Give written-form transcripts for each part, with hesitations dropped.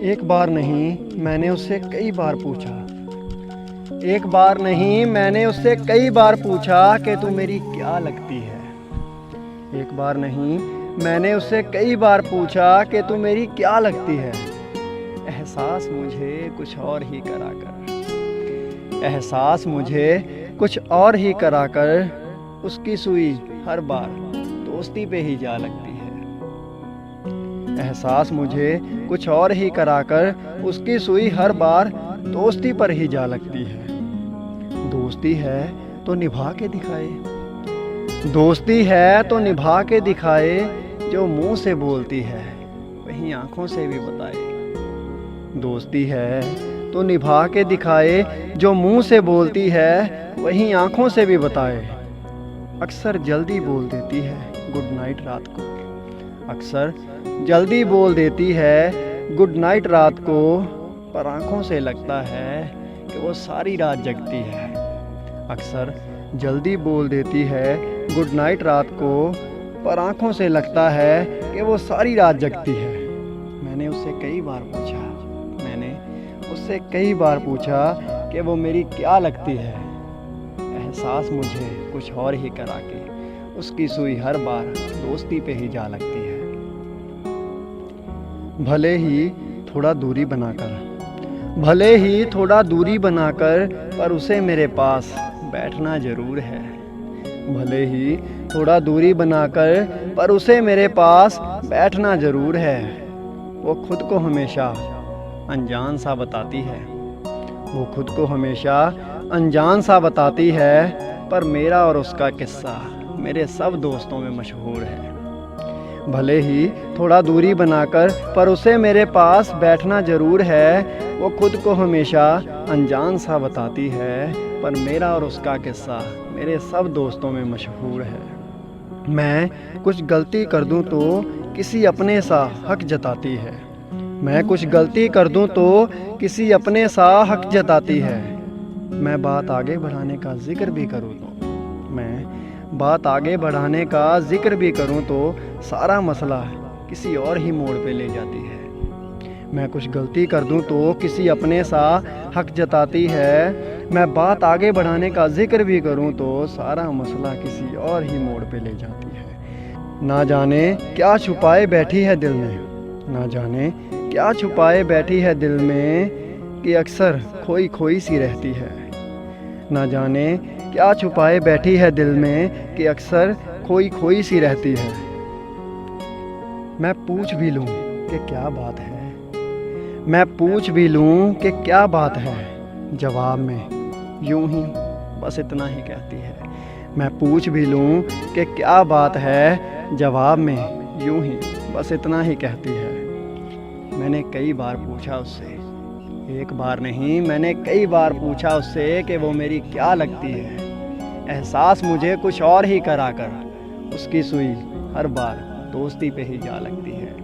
एक बार नहीं मैंने उससे कई बार पूछा, एक बार नहीं मैंने उससे कई बार पूछा कि तू मेरी क्या लगती है। एक बार नहीं मैंने उससे कई बार पूछा कि तू मेरी क्या लगती है। एहसास मुझे कुछ और ही करा कर, एहसास मुझे कुछ और ही करा कर, उसकी सुई हर बार दोस्ती पे ही जा लगती है। एहसास मुझे कुछ और ही कराकर उसकी सुई हर बार दोस्ती पर ही जा लगती है। दोस्ती है तो निभा के दिखाए, दोस्ती है तो निभा के दिखाए, जो मुंह से बोलती है वही आंखों से भी बताए। दोस्ती है तो निभा के दिखाए, जो मुंह से बोलती है वही आंखों से भी बताए। अक्सर जल्दी बोल देती है गुड नाइट रात को, अक्सर जल्दी बोल देती है गुड नाइट रात को, पर आंखों से लगता है कि वो सारी रात जगती है। अक्सर जल्दी बोल देती है गुड नाइट रात को, पर आंखों से लगता है कि वो सारी रात जगती है। मैंने उससे कई बार पूछा, मैंने उससे कई बार पूछा कि वो मेरी क्या लगती है। एहसास मुझे कुछ और ही करा के उसकी सुई हर बार दोस्ती पे ही जा लगती है। भले ही थोड़ा दूरी बनाकर, भले ही थोड़ा दूरी बनाकर, पर उसे मेरे पास बैठना जरूर है। भले ही थोड़ा दूरी बनाकर, पर उसे मेरे पास बैठना जरूर है। वो खुद को हमेशा अनजान सा बताती है, वो खुद को हमेशा अनजान सा बताती है, पर मेरा और उसका किस्सा मेरे सब दोस्तों में मशहूर है। भले ही थोड़ा दूरी बनाकर, पर उसे मेरे पास बैठना जरूर है। वो खुद को हमेशा अनजान सा बताती है, पर मेरा और उसका किस्सा मेरे सब दोस्तों में मशहूर है। मैं कुछ गलती कर दूं तो किसी अपने सा हक जताती है, मैं कुछ गलती कर दूं तो किसी अपने सा हक जताती है। मैं बात आगे बढ़ाने का जिक्र भी करूं तो, मैं बात आगे बढ़ाने का जिक्र भी करूं तो सारा मसला किसी और ही मोड़ पे ले जाती है। मैं कुछ गलती कर दूं तो किसी अपने सा हक जताती है। मैं बात आगे बढ़ाने का जिक्र भी करूं तो सारा मसला किसी और ही मोड़ पे ले जाती है। ना जाने क्या छुपाए बैठी है दिल में, ना जाने क्या छुपाए बैठी है दिल में, कि अक्सर खोई खोई सी रहती है। ना जाने क्या छुपाए बैठी है दिल में, कि अक्सर खोई खोई सी रहती है। मैं पूछ भी लूं कि क्या बात है, मैं पूछ भी लूं कि क्या बात है, जवाब में यूं ही बस इतना ही कहती है। मैं पूछ भी लूं कि क्या बात है, जवाब में यूं ही बस इतना ही कहती है। मैंने कई बार पूछा उससे, एक बार नहीं मैंने कई बार पूछा उससे कि वो मेरी क्या लगती है। एहसास मुझे कुछ और ही कराकर उसकी सुई हर बार दोस्ती पे ही जा लगती है,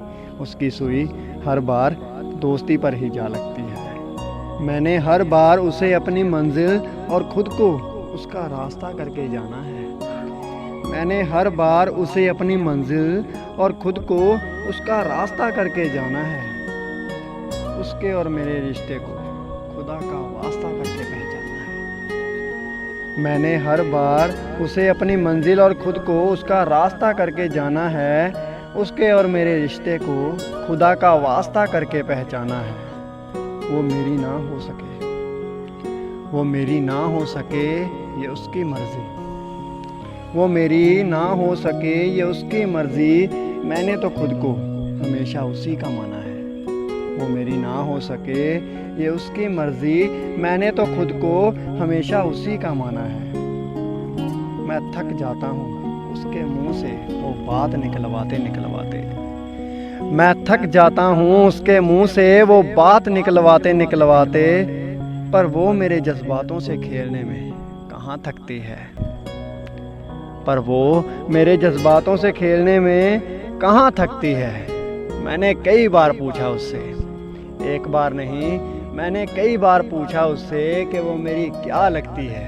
उसकी सुई हर बार दोस्ती पर ही जा लगती है। मैंने हर बार उसे अपनी मंजिल और खुद को उसका रास्ता करके जाना है। मैंने हर बार उसे अपनी मंजिल और खुद को उसका रास्ता करके जाना है। उसके और मेरे रिश्ते को खुदा का वास्ता करके पहचाना है। मैंने हर बार उसे अपनी मंजिल और खुद को उसका रास्ता करके जाना है। उसके और मेरे रिश्ते को खुदा का वास्ता करके पहचाना है। वो मेरी ना हो सके, वो मेरी ना हो सके ये उसकी मर्जी, वो मेरी ना हो सके ये उसकी मर्जी। मैंने तो खुद को हमेशा उसी का माना है। वो मेरी ना हो सके ये उसकी मर्जी, मैंने तो खुद को हमेशा उसी का माना है। मैं थक जाता हूँ उसके मुंह से वो बात निकलवाते निकलवाते, मैं थक जाता हूँ उसके मुंह से वो बात निकलवाते निकलवाते, पर वो मेरे जज्बातों से खेलने में कहाँ थकती है। पर वो मेरे जज्बातों से खेलने में कहाँ थकती है। मैंने कई बार पूछा उससे, एक बार नहीं मैंने कई बार पूछा उससे कि वो मेरी क्या लगती है।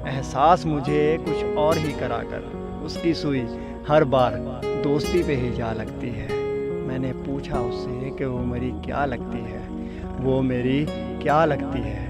एहसास मुझे कुछ और ही कराकर उसकी सुई हर बार दोस्ती पे ही जा लगती है। मैंने पूछा उससे कि वो मेरी क्या लगती है, वो मेरी क्या लगती है।